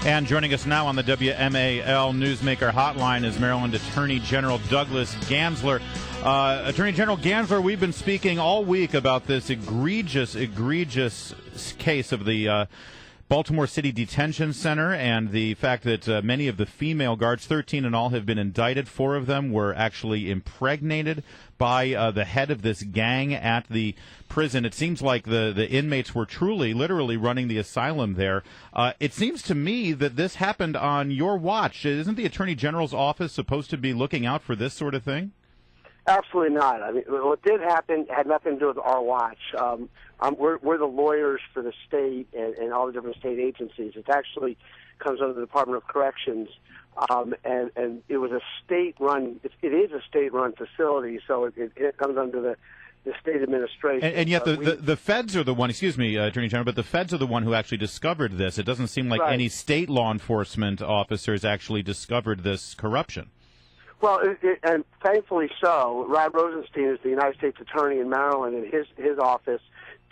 And joining us now on the WMAL Newsmaker Hotline is Maryland Attorney General Douglas Gansler. Attorney General Gansler, we've been speaking all week about this egregious case of the Baltimore City Detention Center and the fact that many of the female guards, 13 in all, have been indicted. 4 of them were actually impregnated by the head of this gang at the prison. It seems like the inmates were truly, literally running the asylum there. It seems to me that this happened on your watch. Isn't the Attorney General's office supposed to be looking out for this sort of thing? Absolutely not. I mean, what did happen had nothing to do with our watch. We're the lawyers for the state and all the different state agencies. It actually comes under the Department of Corrections, and it was a state-run. It is a state-run facility, so it comes under the state administration. And yet the feds are the one, excuse me, Attorney General, but the feds are the one who actually discovered this. It doesn't seem like any state law enforcement officers actually discovered this corruption. Well, and thankfully so. Rod Rosenstein is the United States Attorney in Maryland, and his office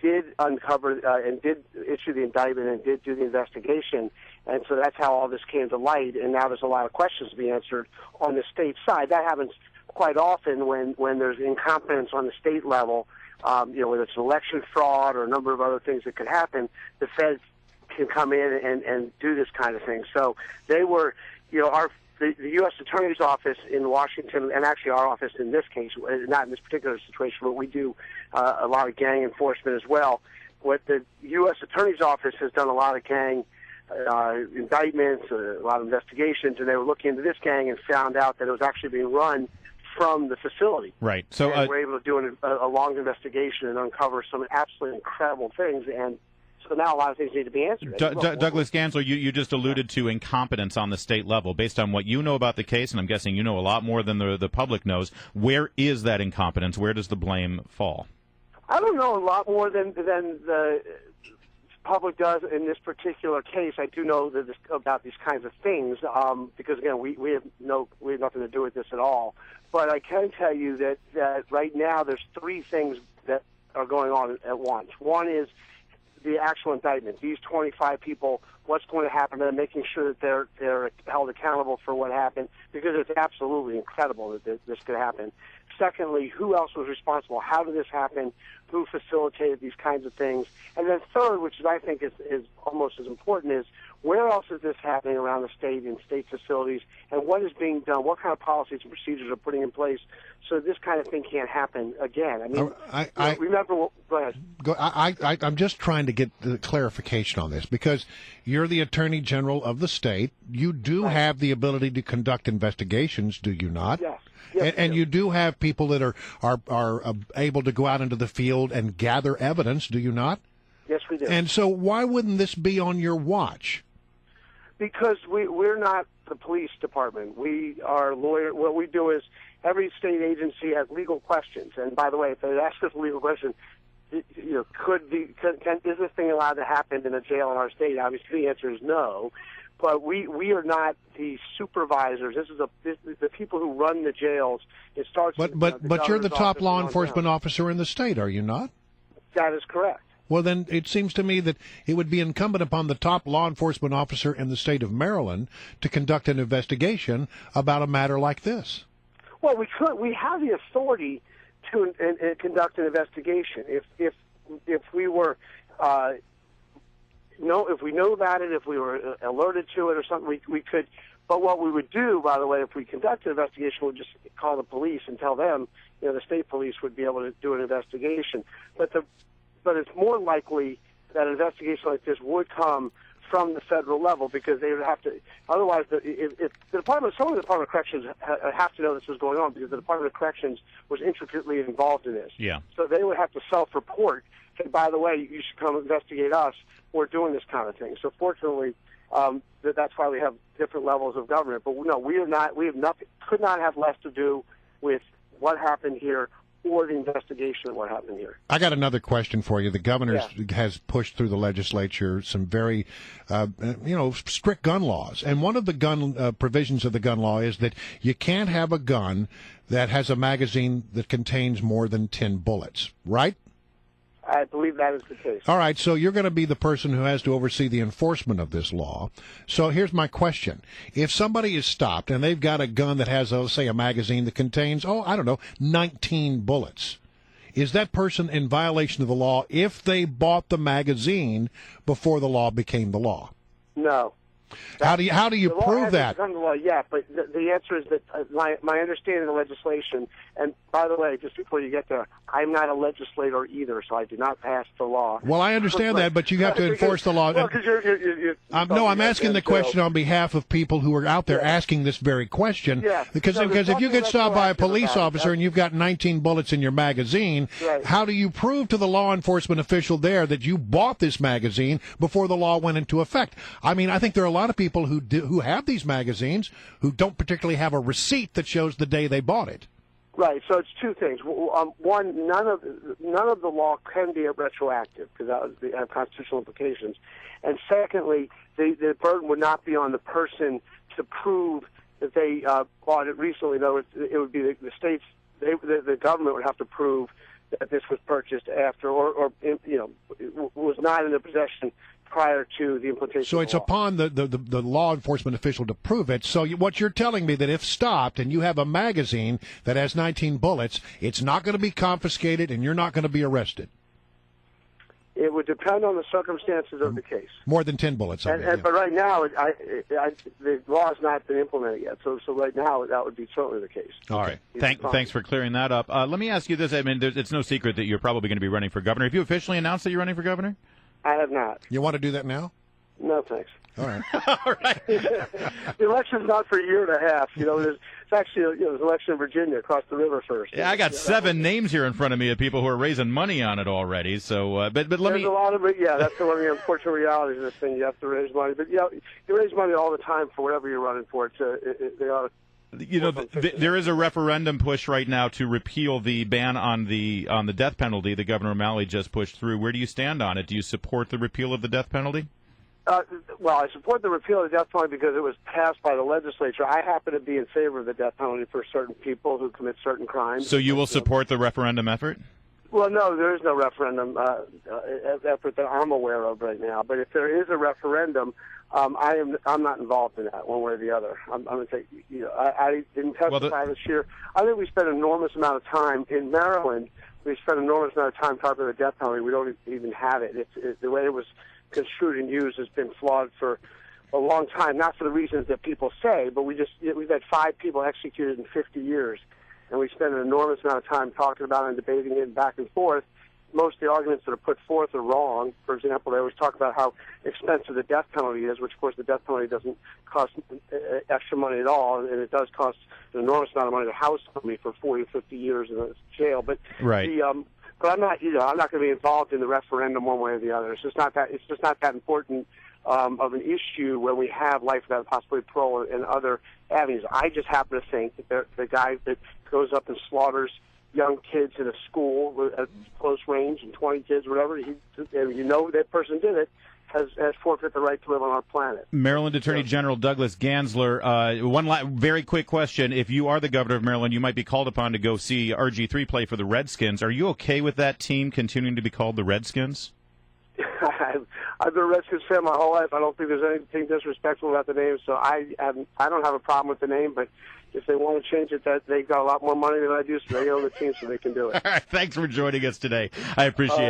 did uncover and did issue the indictment and did do the investigation. And so that's how all this came to light, and now there's a lot of questions to be answered on the state side. That happens quite often when there's incompetence on the state level, whether it's election fraud or a number of other things that could happen, the feds can come in and do this kind of thing. So they were, the U.S. Attorney's Office in Washington, and actually our office in this case, not in this particular situation, but we do a lot of gang enforcement as well. What the U.S. Attorney's Office has done a lot of gang indictments, a lot of investigations, and they were looking into this gang and found out that it was actually being run from the facility. Right. So we're able to do a long investigation and uncover some absolutely incredible things, and so now a lot of things need to be answered. Douglas Gansler, you just alluded to incompetence on the state level. Based on what you know about the case, and I'm guessing you know a lot more than the public knows, where is that incompetence? Where does the blame fall? I don't know a lot more than the public does in this particular case. I do know about these kinds of things because, again, we have nothing to do with this at all. But I can tell you that right now there's 3 things that are going on at once. One is the actual indictment. These 25 people, what's going to happen to them, making sure that they're held accountable for what happened, because it's absolutely incredible that this could happen. Secondly, who else was responsible? How did this happen? Who facilitated these kinds of things? And then third, which I think is almost as important, is where else is this happening around the state in state facilities, and what is being done? What kind of policies and procedures are putting in place so this kind of thing can't happen again? I mean, remember. Go ahead. I'm just trying to get the clarification on this, because you're the Attorney General of the state. You do have the ability to conduct investigations, do you not? Yes. Yes, and you do have people that are able to go out into the field and gather evidence, do you not? Yes, we do. And so why wouldn't this be on your watch? Because we're not the police department. We are lawyers. What we do is every state agency has legal questions. And by the way, if they ask us a legal question, is this thing allowed to happen in a jail in our state? Obviously, the answer is no. But we are not the supervisors. This is the people who run the jails. It starts. But you're the top law enforcement officer in the state, are you not? That is correct. Well, then it seems to me that it would be incumbent upon the top law enforcement officer in the state of Maryland to conduct an investigation about a matter like this. Well, we have the authority to conduct an investigation. If we were. If we knew about it, if we were alerted to it or something, we could. But what we would do, by the way, if we conduct an investigation, we'd just call the police and tell them, the state police would be able to do an investigation. But it's more likely that an investigation like this would come from the federal level, because they would have to. Otherwise, if the Department of Corrections have to know this is going on, because the Department of Corrections was intricately involved in this. Yeah. So they would have to self-report. And by the way, you should come investigate us. We're doing this kind of thing. So fortunately, that's why we have different levels of government. But no, we are not. We have nothing. Could not have less to do with what happened here or the investigation of what happened here. I got another question for you. The governor has pushed through the legislature some very, strict gun laws. And one of the gun provisions of the gun law is that you can't have a gun that has a magazine that contains more than 10 bullets, right? I believe that is the case. All right, so you're going to be the person who has to oversee the enforcement of this law. So here's my question. If somebody is stopped and they've got a gun that has, say, a magazine that contains, 19 bullets, is that person in violation of the law if they bought the magazine before the law became the law? No. How do you prove that? The law, yeah, but the answer is that my understanding of the legislation, and by the way, just before you get there, I'm not a legislator either, so I do not pass the law. Well, I understand that, but you have to enforce the law. Well, because you're I'm asking the question on behalf of people who are out there asking this very question. Yeah. Because if you get stopped by a police officer and you've got 19 bullets in your magazine, right, how do you prove to the law enforcement official there that you bought this magazine before the law went into effect? I mean, I think there are a lot of people who have these magazines who don't particularly have a receipt that shows the day they bought it. Right. So it's two things. One, none of the law can be retroactive because that would have constitutional implications. And secondly, the burden would not be on the person to prove that they bought it recently. In other words, it would be the states. The government would have to prove that this was purchased after, or was not in their possession prior to the implementation. So it's of the law. upon the law enforcement official to prove it. So what you're telling me that if stopped and you have a magazine that has 19 bullets, it's not going to be confiscated and you're not going to be arrested. It would depend on the circumstances of the case. More than 10 bullets. But right now, the law has not been implemented yet. So right now, that would be certainly the case. All right. Thanks for clearing that up. Let me ask you this. I mean, it's no secret that you're probably going to be running for governor. Have you officially announced that you're running for governor? I have not. You want to do that now? No, thanks. All right. All right. The election's not for a year and a half. It's actually there's an election in Virginia across the river first. Yeah, I got 7 names here in front of me of people who are raising money on it already. So, but let there's me. A lot of it. Yeah, that's one of the unfortunate realities of this thing. You have to raise money, but you raise money all the time for whatever you're running for. They are. There is a referendum push right now to repeal the ban on the death penalty that Governor O'Malley just pushed through. Where do you stand on it? Do you support the repeal of the death penalty? Well, I support the repeal of the death penalty because it was passed by the legislature. I happen to be in favor of the death penalty for certain people who commit certain crimes. So you will support the referendum effort? Well, no, there is no referendum effort that I'm aware of right now. But if there is a referendum, I'm not involved in that one way or the other. I'm going to say, I didn't testify this year. I think we spent an enormous amount of time in Maryland. We spent an enormous amount of time talking about the death penalty. We don't even have it. The way it was construed and used has been flawed for a long time. Not for the reasons that people say, but we've had 5 people executed in 50 years. And we spend an enormous amount of time talking about it and debating it back and forth. Most of the arguments that are put forth are wrong. For example, they always talk about how expensive the death penalty is, which, of course, the death penalty doesn't cost extra money at all, and it does cost an enormous amount of money to house somebody for 40 or 50 years in jail. But right. But I'm not going to be involved in the referendum one way or the other. It's just not that important of an issue when we have life without possibly parole and other avenues. I just happen to think that the guy that goes up and slaughters young kids in a school at close range and 20 kids, whatever, that person did it, has forfeit the right to live on our planet. Maryland Attorney General Douglas Gansler, one very quick question. If you are the governor of Maryland, you might be called upon to go see RG3 play for the Redskins. Are you okay with that team continuing to be called the Redskins? I've been a Redskins fan my whole life. I don't think there's anything disrespectful about the name, so I don't have a problem with the name, but if they want to change it, that they've got a lot more money than I do, so they own the team, so they can do it. All right, thanks for joining us today. I appreciate it.